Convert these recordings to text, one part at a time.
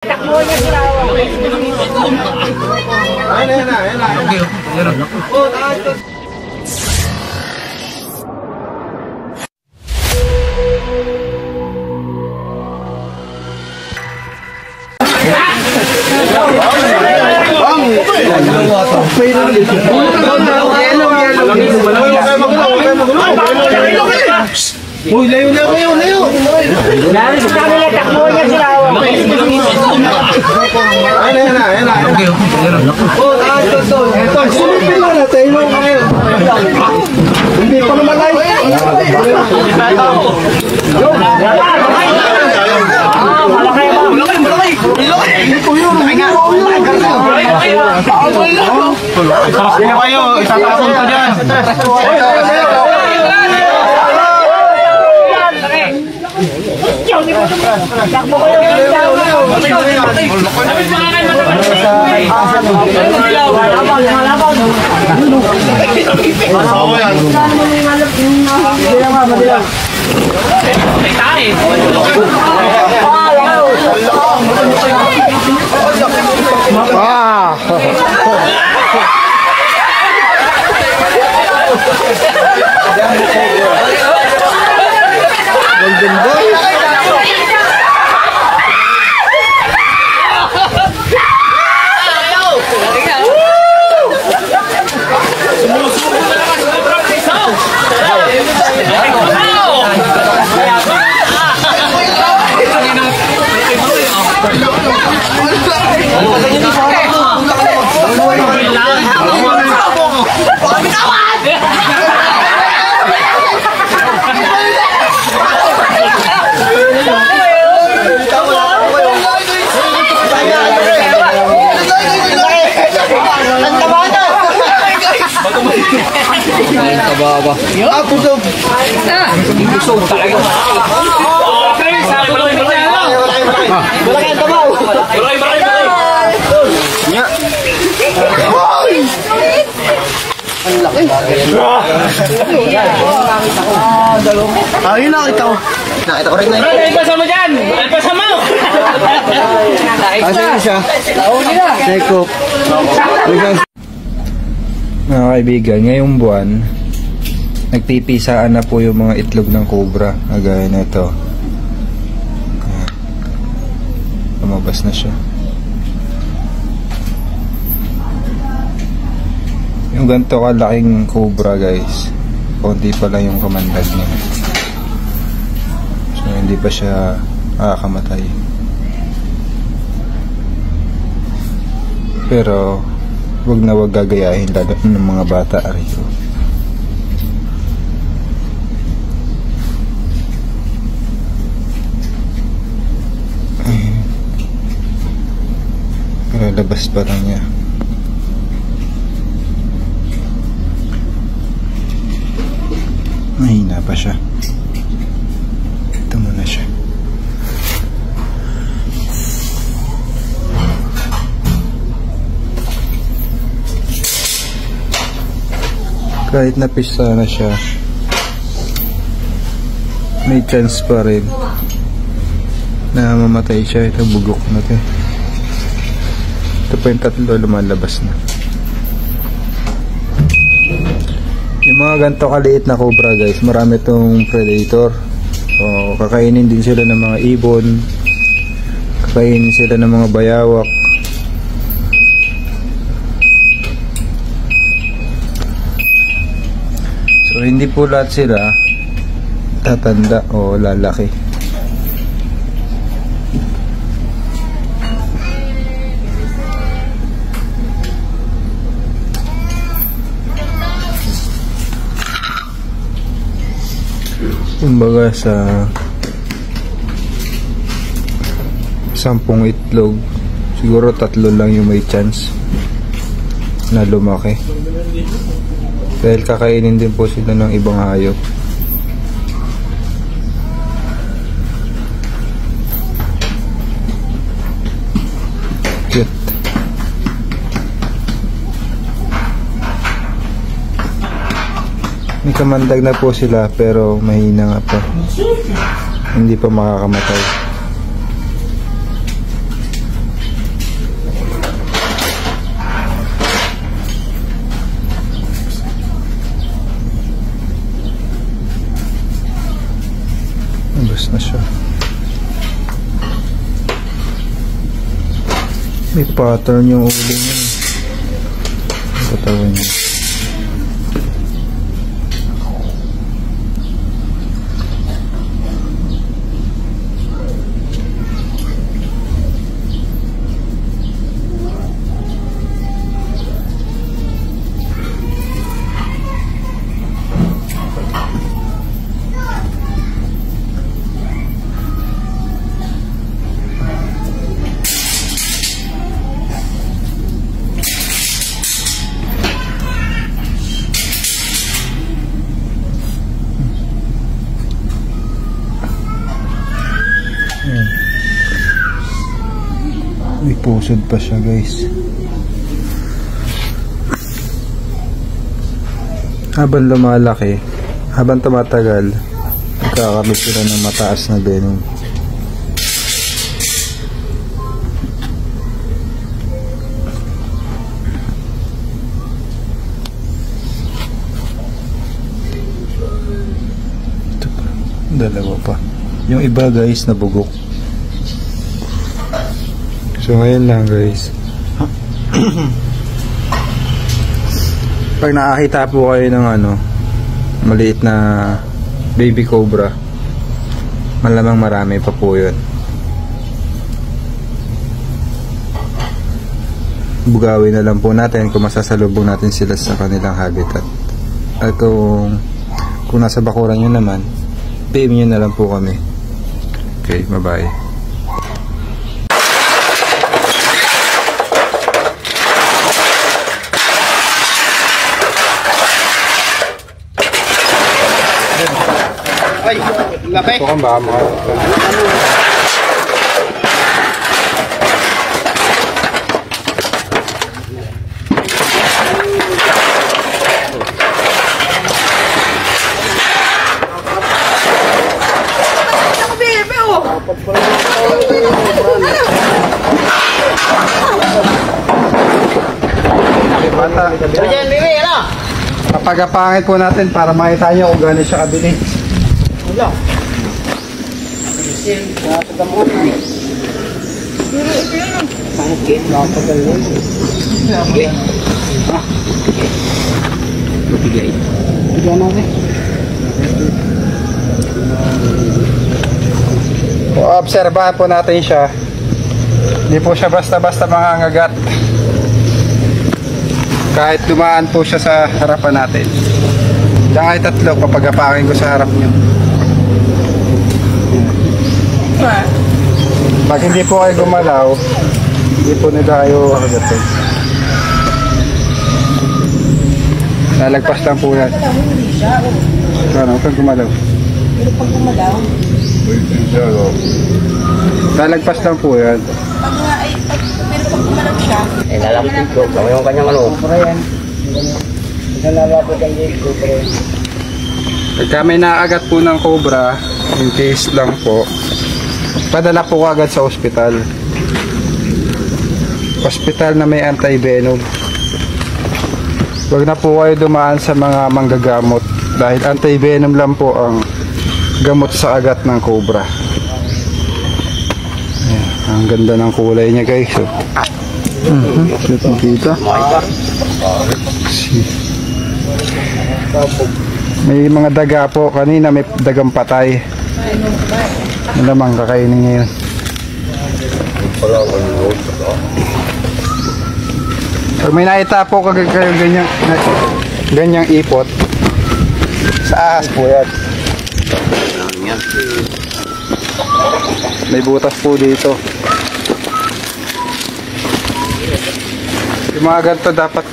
Takbo niya sila. Ayan na. Oh, taas. Uy, layo. Takbo niya sila. Ayan na. Oh, taas. Ito, sulipin lang natin. Hindi pa naman ay. Sino kayo? Itatapon ko dyan. Takbo ko yung Golden boy. Kababa. Ah, puso. Puso talaga. Malaki ang tabaw. Malaki. Nya. Ang laki. Ay, nakita ko. Nakita ko rin na. Ay, pasama dyan! Ay, pasama! Asan siya? Seko. Mga kaibigan, ngayong buwan nagpipisaan na po yung mga itlog ng cobra, kagaya na ito. Lumabas na siya. Yung ganito kalaking cobra, guys, konti pa lang yung kamandag niya, so hindi pa siya makakamatay. Pero wag na wag gagayahin lalo ng mga bata rito. Labas pa lang niya. Mahina pa siya. Ito muna siya. Kahit napisa na siya, may chance pa rin na mamatay siya. Ito, bugok na ito. Ito pa yung tatlo, lumalabas na. Yung mga ganito kaliit na cobra, guys, marami itong predator. So, kakainin din sila ng mga ibon, kakainin sila ng mga bayawak. So, hindi po lahat sila tatanda o lalaki. Kumbaga sa 10 itlog, siguro 3 lang yung may chance na lumaki. Dahil kakainin din po sila ng ibang hayop. Cute. May kamandag na po sila pero mahina nga pa. Hindi pa makakamatay. May pattern yung ulo niya. Katawan niya. May pusod pa siya, guys. Habang lumalaki, habang tumatagal, nagkakabit sila ng mataas na venom. Ito pa, dalawa pa. Yung iba, guys, nabugok. So ngayon lang, guys. Pag nakakita po kayo ng maliit na baby cobra, malamang marami pa po yun. Bugawin na lang po natin kung masasalubong natin sila sa kanilang habitat. At kung nasa bakuran nyo naman, PM nyo na lang po kami. Okay, bye-bye. Ay, laki. Ito kang baka bata. Diyan, Bibi, ano? Papagapangit po natin para makita nyo kung gano'n siya kabili. Wala. Obserbahan po natin siya. Hindi po siya basta-basta mangangagat. Kahit dumaan po siya sa harapan natin. Diyan ay tatlo, papagapakin ko sa harap nyo. Pag hindi po kayo gumalaw, hindi po nila kayo kagatin. Lalagpas lang po yan. Ano, huwag kang gumalaw. Pero pag gumalaw, Lalagpas lang po yan. pag nga ay, pero pag gumalaw siya, Lalapit ko. Kami yung kanyang ano. Pagka may naagat po ng cobra, in case lang po, padala po agad sa ospital. Hospital na may anti-venom. Huwag na po kayo dumaan sa mga manggagamot dahil anti-venom lang po ang gamot sa agat ng cobra. Ayan, ang ganda ng kulay niya, guys. Kita. May mga daga po. Kanina may dagang patay. Ano naman kakainin niya yun. Pag may nakita po kayo ganyang ipot, sa ahas po yan. May butas po dito. Yung mga ganito dapat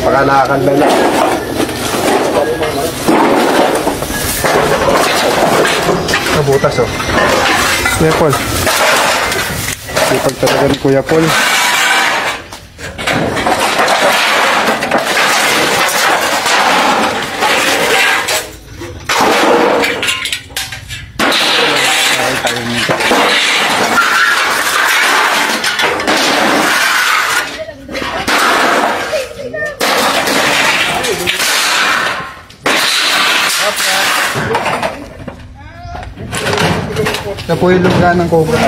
pakalakan lang. Sa butas, oh. Kuya Paul. Sipag talaga ni Kuya Paul. Ito po yung lugar ng cobra.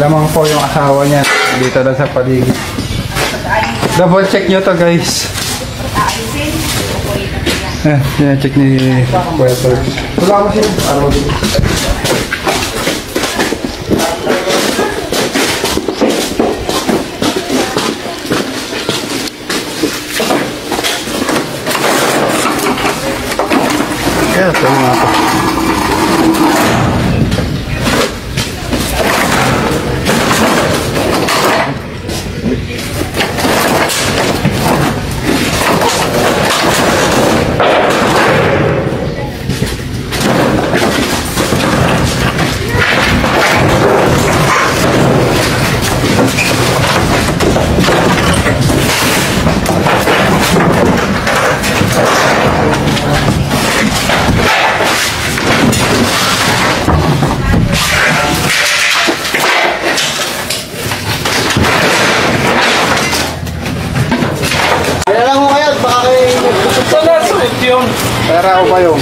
Malamang po yung asawa niya dito lang sa paligid. Double check nyo to guys. Check ni Puerto. Wala ko siya. Kaya ito nga po. Pera ko ba yung?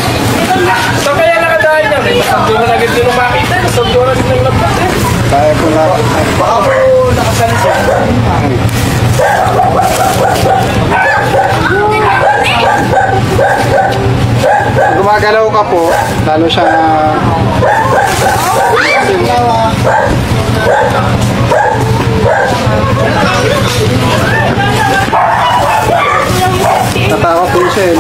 So kaya nakadahin niya. Masando na agad din makita. Masando na din ng labas eh. Kaya ko na. Baka po nakasansa. Gumagalaw ka po, lalo siya natakot po siya eh.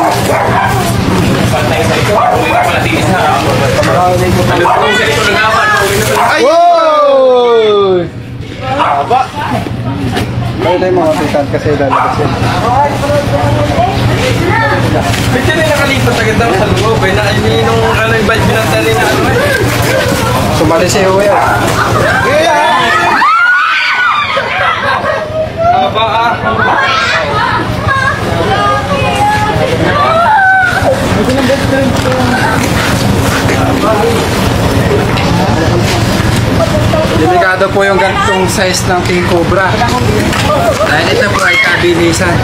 Wow! Haba! Kaya na yung mga pitan kasi lalabas yan. Medyo na nakalipat agad daw sa loob eh. Nakainin nung yung bike pinantali na ano eh. Sumali si Huwe yan. Haba ah. Delikado po yung ganitong size ng King Cobra. Dahil ito po ay kabilisan.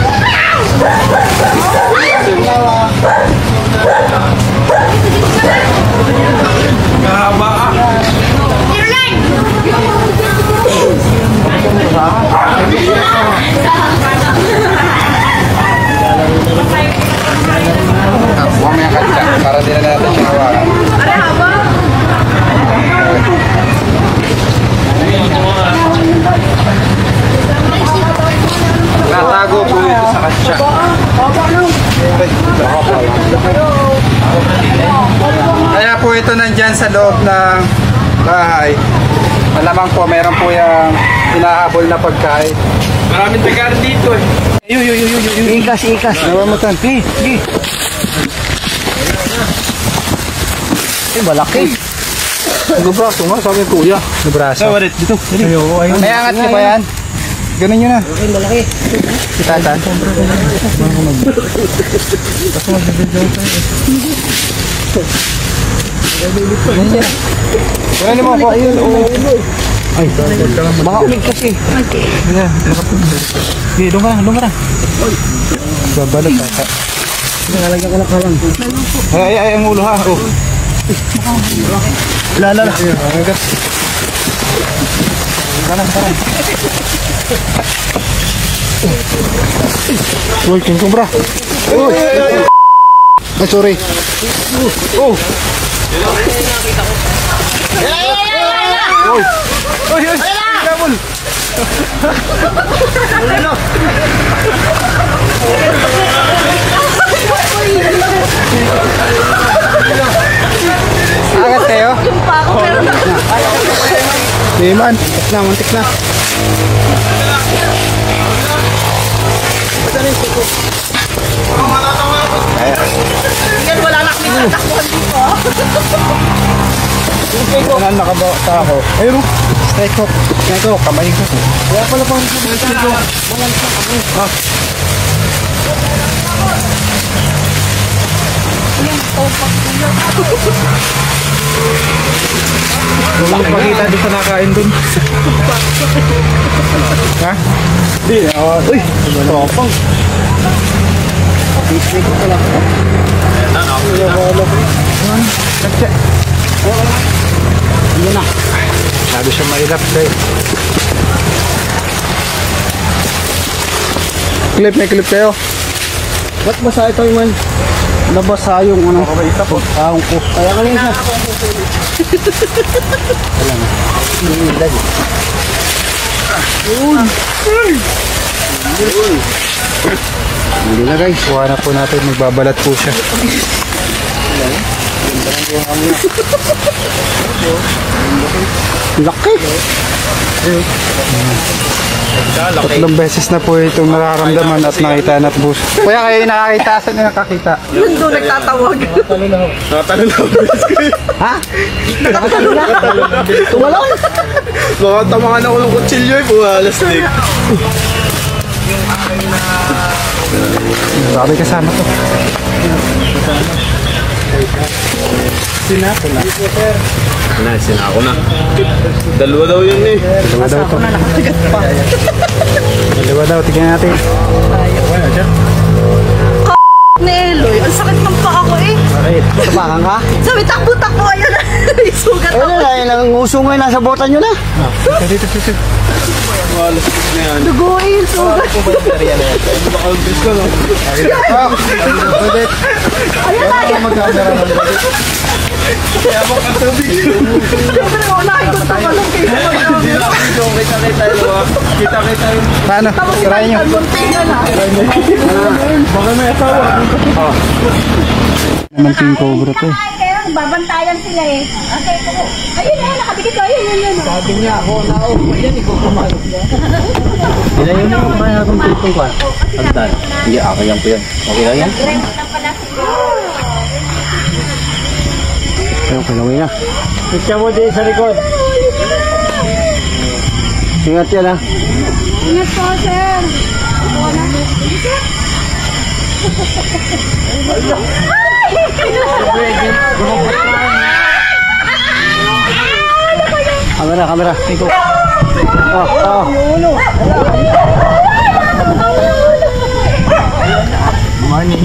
Haba ah. Huwag may kanya para din na natin siya hawakan. Natago po ito sa katsa. Kaya po ito nandyan sa loob ng bahay. Malamang po meron po yung hinahabol na pagkain. Maraming tagaan dito eh. Ikas. Nawamutan. Malaki. Nabraso nga, sabi ko kuya. Nabraso. Dito. May angat niyo ba yan? Ganun yun na. Ay, malaki. Si Tatan. Ganun mo po. Ay, mga umig kasi. Doon ka na. Babalot ka. Nakalagyan ko na kalang. Ay, ang ulo ha. Oh. Lala. Kanan. Uy, King Cobra. Uy. Ay, sorry. Oh. Uy. Kabul. Angat kayo? Yung pa ako, pero Di man. Mantik na. yan, wala na kami tatakbuhan dito. Wala nakabata ako. Ayun. Strike hook. Ito, kamay ko. Kaya pala pang strike hook. Walang ako. Walang pakita doon sa nakain doon. Ha? Di, uy, topang. Strike hook pala. Yun na. Sabi siya mailap tayo. Clip, may clip kayo. Ba't basa ito yung man? Nabasa yung ano? Taong ko. Kaya ka rin siya. Alam mo. Hindi na guys. Kuha na po natin, magbabalat po siya. Laki. Tatlong beses na po itong nararamdaman at nakita na po. Kuya, kayo yung nakakita. Saan yung nakakita? Nandun nagtatawag. Ha? Tumalon. Makatamangan ako ng kutsilyo eh, pumalas na eh. Sabi kasama to. Sinapo na. Sinako na. Dalawa daw yun eh. Dalawa daw to. Dalawa daw, tignan natin. Ni Eloy, ang sakit ng paa ko eh. Bakit? Tapakan ka? Sabi, takbo-takbo, ayun na. May sugat Ayun ako. na, ayun ang nguso ngayon. Nasa botan nyo na. Dito. Pumalas na yan. Duguin, sugat. Nakalbis ka no? Ayun na, ayun. Kaya mo katubig. Siyempre, unahin ko ito malong kayo. Kita-kita yun. Kita-kita yun. Paano? Try nyo. Baka may asawa. Naman king cobra to. Kaya babantayan sila eh. Okay, ayun na, nakabigit ko. Ayun. Sabi niya ako na ayan, ikaw pumalok na. Ilan yun yung kaya akong tipong ka? Agdan. Hindi, ako yan po yan. Okay lang yan? Ayun, kalawin na. Picture mo din sa likod. Ingat yan ha. Ingat po, sir. Kamera. Ikaw. Oh. Morning.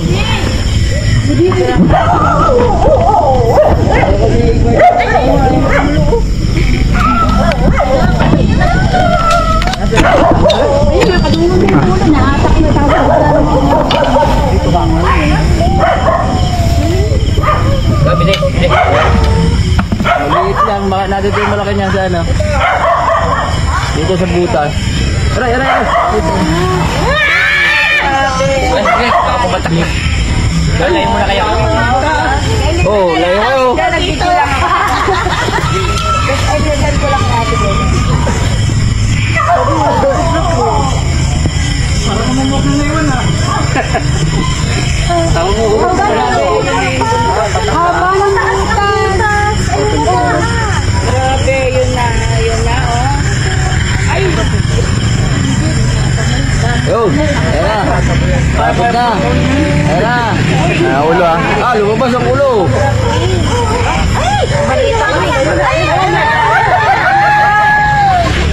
Maliit lang, baka natin yung malaki niya sa ano. Dito sa butas. Aray. Layo mo na kayo. Oh, layo kayo. Nag-video lang ako. Nag-edit ko lang natin yun. Haba ng butas. Grabe, yun na, oh. Ay! Yo, ayan na. Tapos na. Ayan na. Ulo ah. Lumabas ang ulo. Balita ko eh. Ayun na.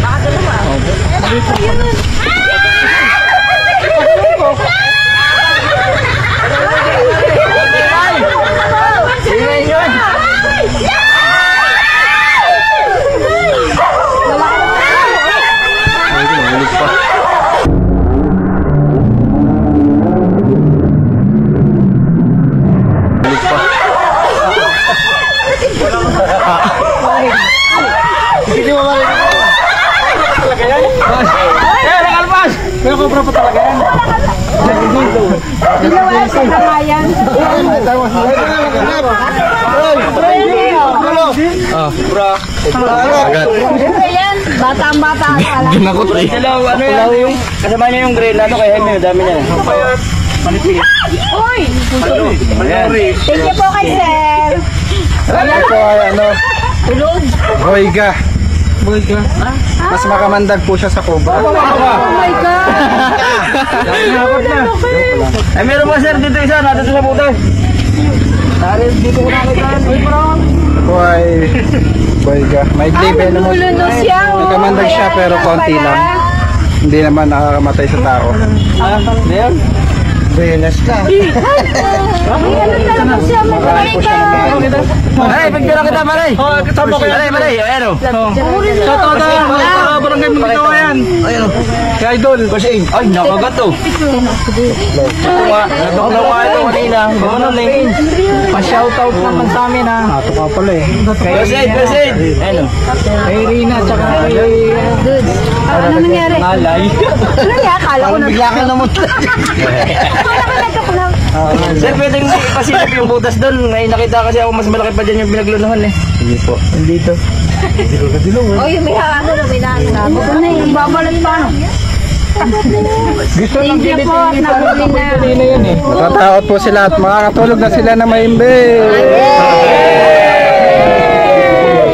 Baka dalawa. Tingnan yun. Hindi mo marinig ko. Talaga yan? Nakalpas! Pero kobra pa talaga yan. Ginawa sa kamayan. Agad. Ayan, bata-bata pala. Ginakot eh. Ano yung kasama niya yung green ano kaya may dami niya. Uy! Ayan. Thank you po kay sir. Ito ay ano Tulog. Boyga. Boyga? Mas makamandag po siya sa cobra. Oh my God. Ay, meron pa sir dito isa, natin sa butas. Dahil dito ko nakita. Boyga. May level naman. Nulunod siya. Nakamandag siya pero konti lang. Hindi naman nakakamatay sa tao. Ngayon? Venus ka. Ay, ano talaga siya? Marami po siya naman. Ay, pagkira kita, Maray. Kasama ko yan. Maray, ano? Shoutout na barangay Magitawa yan. Ayun. Kay Idol. Ay, nakagat to. Nadoklaw nga ito kanina. Gano'n eh. Pa-shoutout naman sa amin ha. Ito ka pala eh. Proceed. Ano? Kay Rina tsaka kay... Ano nangyari? Malay. Ano niya? Akala ko na. Bigla ka naman. Akala ko nagkakulang. Sir, pwedeng ipasilip yung butas doon. Ngayon nakita kasi ako mas malaki pa dyan yung pinaglunuhan eh. Hindi po. Dito. Oh, yung may hahano na may nahano. Ito na yung babalat pa. Gusto Thank you po at nabuli na. Natatakot po sila at makakatulog na sila na maimbe.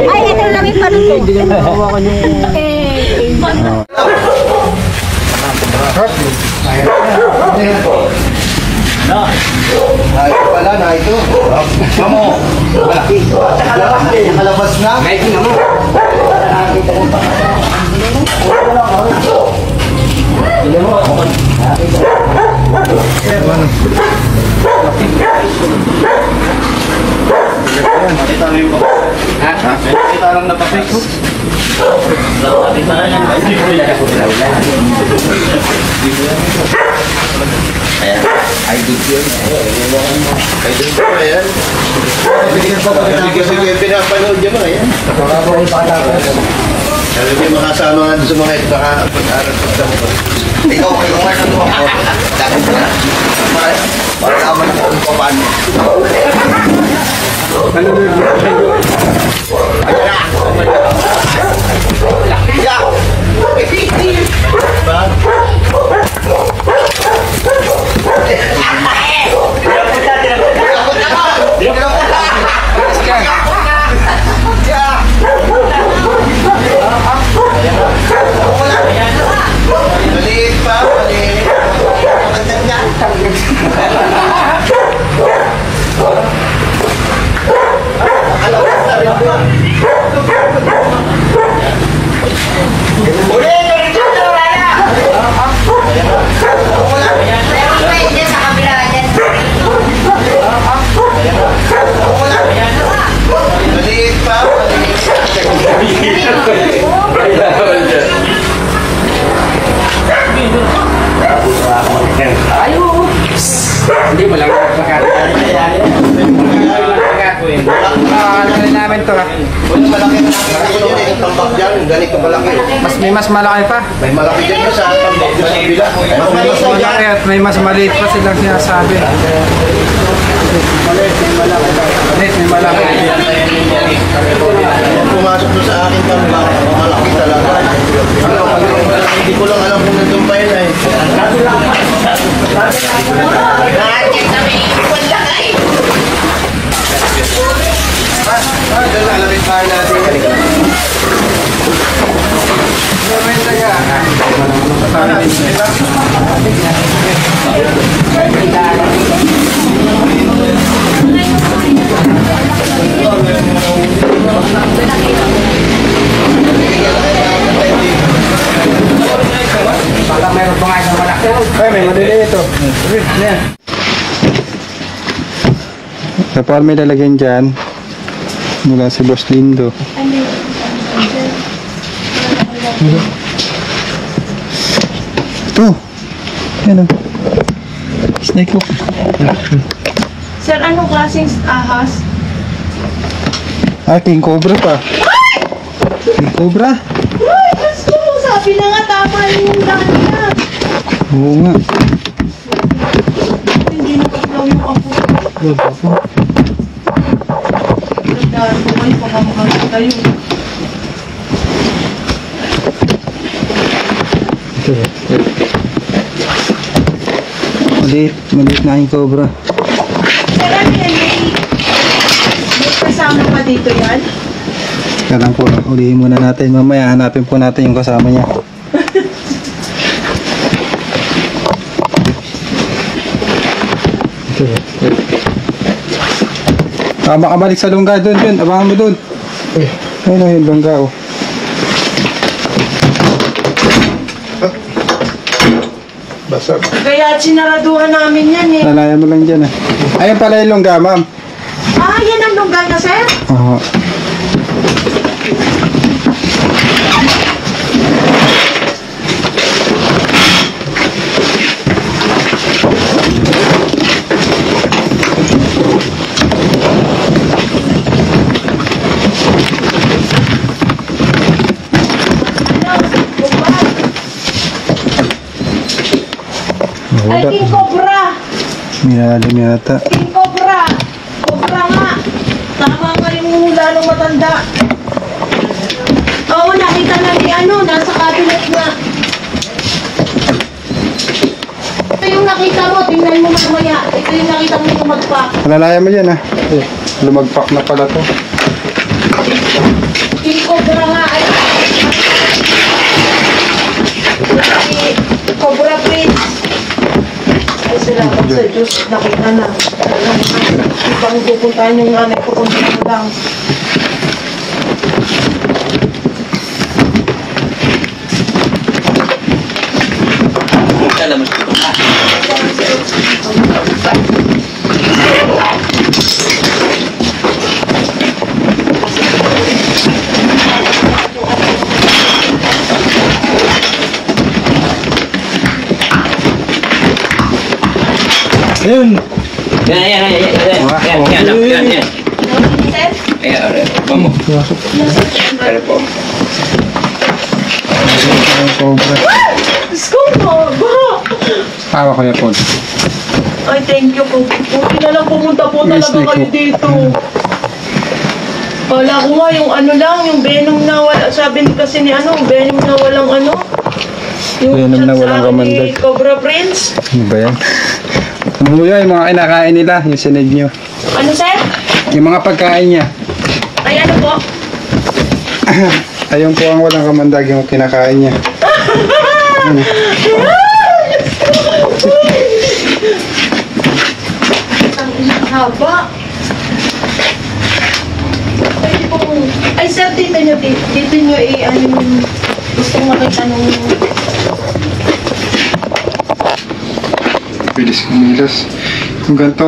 Ay, ito lang yung panuto. Hindi naman hawakan yung... Ito pala na ito. Mamo. Malaki. Nakalabas na. May mo. Kita lang napapik ko. Sige, pinapanood niya mga yan. Sabi niya makasama nga sa mga ito, nakapag-aral sa mga. Ikaw nga ito ako. Dati ko na. Para naman ako kung paano. Maliit pa, maliit. Maliit pa, Hindi mo lang magpakalit. Ano namin to ha? Wala malaki na nakita ko dyan eh. Yung tambak dyan, ganito malaki. May mas malaki pa. May malaki dyan sa tambak dyan sa bila. Mas malaki at may mas maliit pa silang sinasabi. Maliit, may malaki. Pumasok doon sa akin tambak, malaki talaga. Hindi ko lang alam kung nandun pa yun eh. Doon lalapit pa natin. Baka meron pa nga isang malaki. Ay, may maliliit ito. Kapag may lalagyan dyan, mula si Boss Lindo. Ito. Yan o. Snake hook. Sir, anong klaseng ahas? Ah, king cobra pa. King cobra? Ay, gusto mo. Sabi na nga, tama yung daan niya. Oo nga. Hindi nakagaw yung ako. Nagdaan ko kayo, baka makakita yun. Maliit na king cobra. Sir, ano yan? May kasama pa dito yan? Teka lang po, ulihin muna natin. Mamaya hanapin po natin yung kasama niya. Makabalik sa lungga doon, yun. Abangan mo doon. Ayun o, yung lungga o. Basta. Kaya sinaraduhan namin yan eh. Lalayan mo lang dyan Ayun pala yung lungga, ma'am. Ah, yan ang lungga na, sir? Oo. Ay, King Cobra! Minalim yata. King Cobra! Cobra nga! Tama nga yung hula ng matanda. Oo, nakita na ni nasa cabinet na. Ito yung nakita mo, tingnan mo mamaya. Ito yung nakita mo yung magpak. Lalayan mo dyan Lumagpak na pala to. King Cobra nga ay... Cobra Prince. Ay, salamat sa Diyos. Nakita na. Ibang pupuntahan yung nanay ko kung sino lang. Alam mo ito ha. Ayun! Yan. Ayan, vamos. Ano po? Cobra. Let's go, Baba! Hawa ko yan po. Ay, thank you po. Buti na lang pumunta po Yes, talaga kayo Nico. dito. Kala ko nga yung yung Venom na wala, sabi ni kasi ni Venom na walang Yung Venom na chat sa walang akin ni kamandag. Cobra Prince. Ano ba yan? Ano mo yun, yung mga kinakain nila, yung sinid nyo. Ano, sir? Yung mga pagkain niya. Ay, ano po? Ayun po ang walang kamandag yung kinakain niya. Ang haba. Pwede pong... Ay, sir, dito nyo yung gusto makita nung... Bilis kumilos. Kung ganito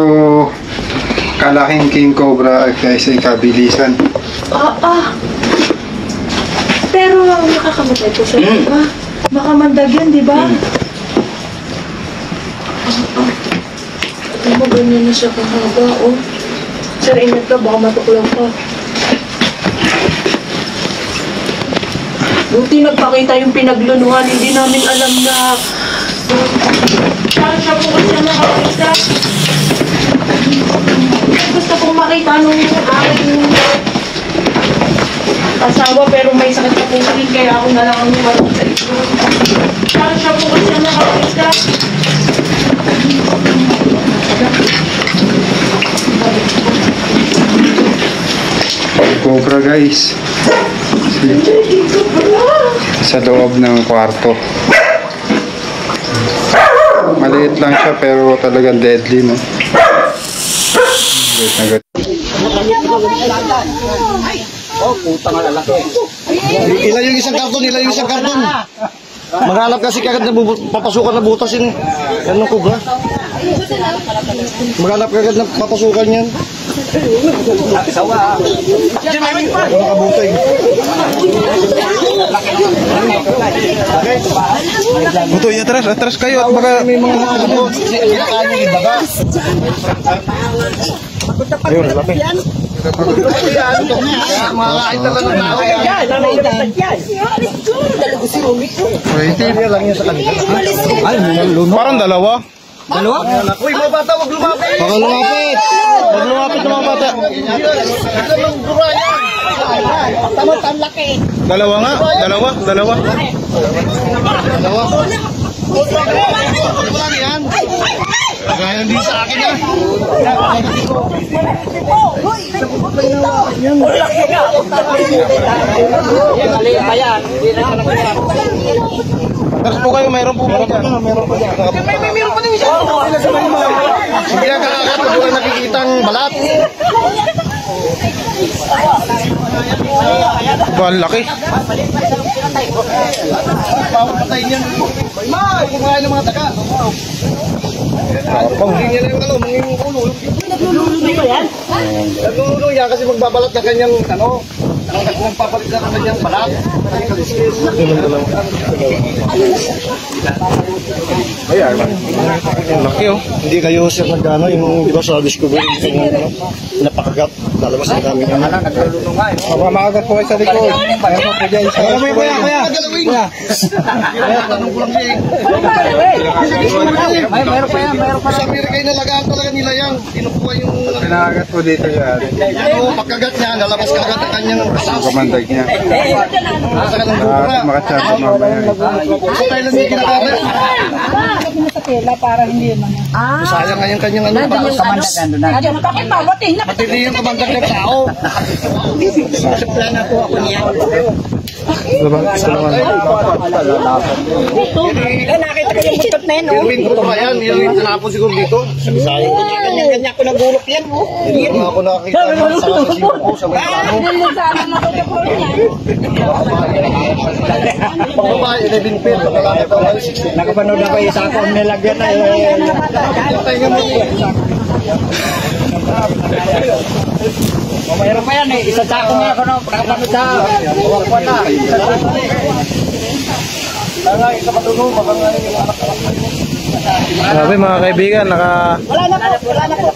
kalaking King Cobra ay kaysa kabilisan. Pero nakakamatay po sa iba. Makamandag yan, di ba? Ano mo, ganyan na siya kahaba, oh. Sir, ingat ka, baka matuklaw ka. Buti nagpakita yung pinaglunuhan, hindi namin alam na... Saan siya po kasi nakakita? Gusto kong makita nung aking asawa pero may sakit na po rin kaya ako na lang ang umarap sa ito. Saan siya po kasi nakakita? Cobra guys. Sa loob ng kwarto. Maliit lang siya pero talagang deadly, no? Agad. Ilayo yung isang karton. Maghanap kasi kagad na papasukan na butas yun. Anong Cobra? Maghanap kagad na papasukan yan. Walang kabutay. Butoy, atras kayo at baka may mga Kinakain yung ibaga. Ayun, lapit. Makakain talaga ng tao. Kaya lang yun sa kanila. parang dalawa. Uy, mga bata, wag lumapit! Baka lumapit. Huwag lumapit ng mga bata. Dalawa nga. Dalawa. Kaya hindi sa akin ah. Meron po kayo, meron po kayo. Meron po dyan. Meron pa din siya. Hindi na kakakat, wala nakikita ang balat. Ba, ang laki. Patayin yan. Ma, kumain ng mga taga. Mangingin yan yung ano, mangingin yung ulo. Nagluluto ba yan? Nagluluto yan kasi magbabalat na kanyang ano. Kung papalit na kanyang balat. Ayan. Laki oh. Hindi kayo sir nagano yung di ba sa discovery yung napakagat lalabas na kami yung Makagat po kayo sa likod. Ayan po dyan. kuya tanong ko lang siya Mayroon pa yan. sa Amerika yung nalagaan talaga nila yan kinukuha yung Pinakagat po dito yan. pagkagat niya lalabas kagad ang kanyang Kamandag niya. sa kanang bukura Makachapa mamaya. sa Thailand yung kinakagat Sa tela para hindi naman. sayang nga yung kanyang ano Bakit babating na? matindi yung kamandag ng tao plana po ako niya Gusto naman. Nakita ko yung butot na yun. Irwin ko ba yan? Irwin tinapon siguro dito sa Bisaya Kanya ko nagulok yan. hindi mo ako nakakita ng sa kasibo ko sa may ano babae 11 feet lalaki pa 16 Nakapanood ako isa akong nilagyan na tayo mo Mayroon pa yan eh. Isang sako nga ako na. Nakapanood sa Grabe mga kaibigan,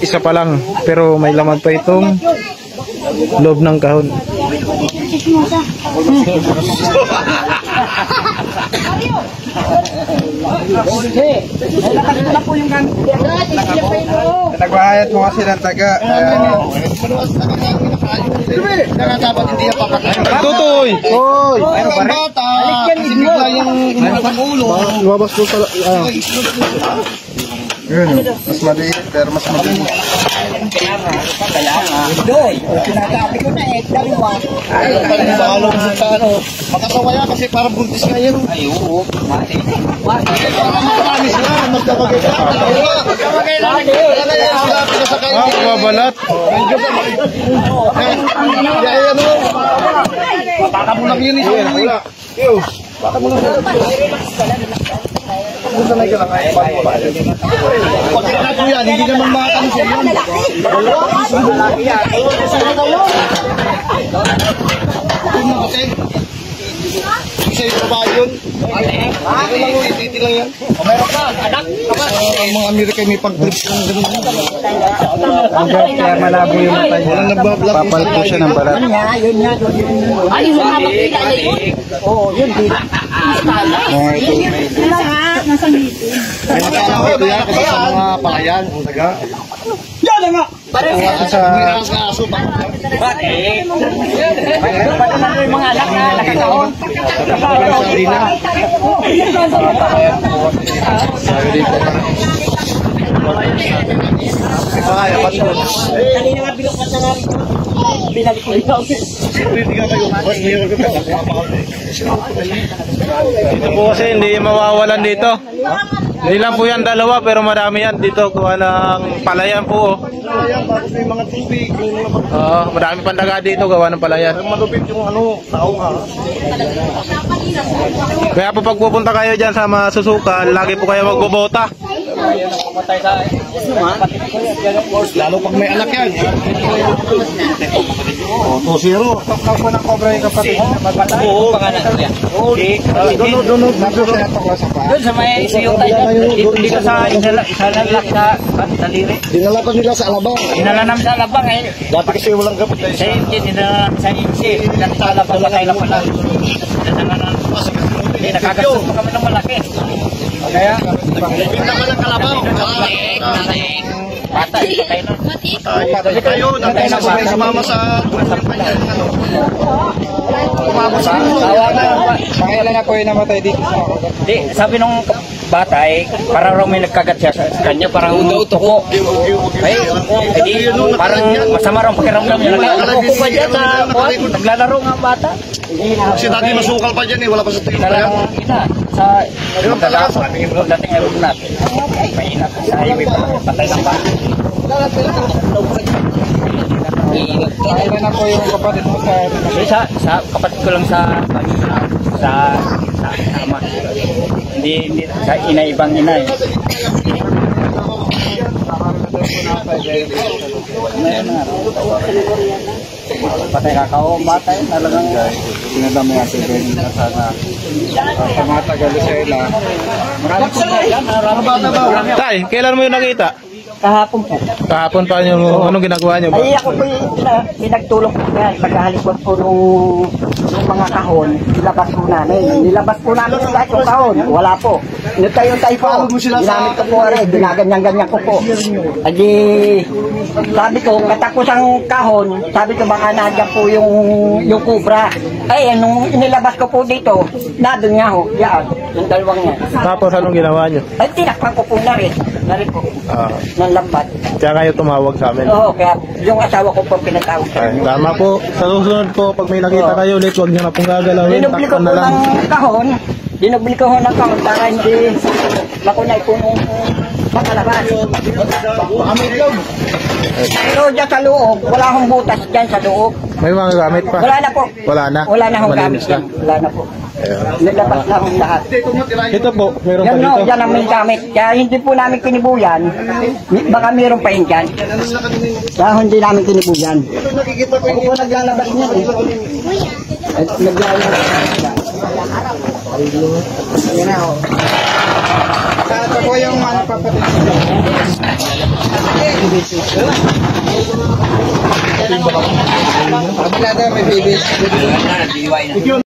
isa pa lang. Pero may laman pa itong loob ng kahon. Nagbayad mo kasi ng taga. dapat hindi yan papakain Tutoy! Hoy! ang bata kasi bigla yung ulo Lumabas po sa... Yun, mas maliit pero mas mabilis. Sinasabi ko na eh. Dalawa. makasawa yan kasi parang buntis nga yan ay oo marami sila magkabagay ka magkabagay lang sila pinasakay Babalat. kaya ano baka mo lang yun baka mo lang pagkita ko yan hindi naman makakansin yun isa yung babae yun ito lang yun ititi lang yan ang mga Amerika may pang-trips lang ganun Kaya malabo yung mata niya. walang nagbablog Papalit po siya ng balat. Ayun yung mapakita na yun. Oo, yun din. Mga ito. Nasa ngiti. may nakala ko ito yan kasi sa mga palayan ang taga Sa... may aras na aso pa Yung mga anak na nakakaon. Sabi dito. Kanina nga bilukat na nga. Binalik ko ito. Ito po kasi hindi mawawalan dito. Hindi lang po yan dalawa pero marami yan dito. Kuha ng palayan po. may mga tubig may mga Marami pandaga dito gawa ng palayan. malupit yung ano tao ha Kaya po pag pupunta kayo dyan sa Masusukan, lagi po kayo magbobota. lalo pag may anak yan 2-0 Ako ng cobra yung kapatid. Oo, pangalan ko yan. doon Doon sa may siyo tayo. Dito sa isalalak sa daliri. dinala pa nila sa Alabang Dinala namin sa Alabang eh. dati kasi walang gamot Sa Inche, dinala namin sa Inche. Pinagtala pa sa kaila pala. Dinala namin. Hindi, nakagastos pa kami ng malaki. Kaya, bibinta ka ng kalabaw bata, kayo na. Patay kayo nakasabay sa mama sa Pangilan na po yung namatay dito sa Di, sabi nung bata ay para raw may nagkagat siya sa kanya, parang tuko. Ay, hindi, parang masama raw ang pakiramdam niya. Naglalaro pa dyan sa kuwan, naglalaro nga ang bata. Si dati masukal pa dyan eh, wala pa sa tingin pa yan. Talagang ina, sa dating ewan natin. Mainat sa highway pa, patay ng bata. Kaya na po yung kapatid mo Sa kapatid ko lang sa ama. Hindi sa ina, ibang ina eh. Patay kakao, bata eh, talagang Pinadami ang sabihin na sana pamatagal sa ila. marami po na yan, marami. Tay, kailan mo yung nakita? Kahapon po. Kahapon pa nyo, anong ginagawa nyo ba? Ay, ako po yung pinagtulong ko yan. Pagkahalikot po nung mga kahon, nilabas po namin. Nilabas po namin yung lahat yung kahon. Wala po. Nagtayo-tayo po. Ginamit ko po rin. Ginaganyan-ganyan ko po. Ay, sabi ko, katapos ang kahon, sabi ko baka nandiyan po yung kubra. Ay, nung inilabas ko po dito, nandun nga ho. Yan, yung dalawang yan. Tapos anong ginawa nyo? Ay, tinakpan ko po na rin. Na rin po. Ng lambat. Kaya kayo tumawag sa amin. Oo, kaya yung asawa ko po pinatawag sa Ay, tama po. Sa susunod po, pag may nakita kayo ulit, huwag nyo na pong gagalawin. Dinubli ko Takpan po na lang. ng kahon. Dinubli ko ng kahon para hindi makunay po nung pakalabas. Pero dyan sa loob, wala akong butas dyan sa loob. May mga gamit pa. Wala na po. Wala na? Wala na akong gamit Malinis na? dyan. Wala na po. Ayun. Nilabas na akong lahat. Ito po, meron pa Yan no, dito. yan ang may gamit. Kaya hindi po namin kinibuyan. Baka meron pa yun dyan. Kaya hindi namin kinibuyan. Ako po naglalabas niya eh. Naglalabas niya. Yan na o. Ito po yung ano papatid mo. Kabila daw may babies.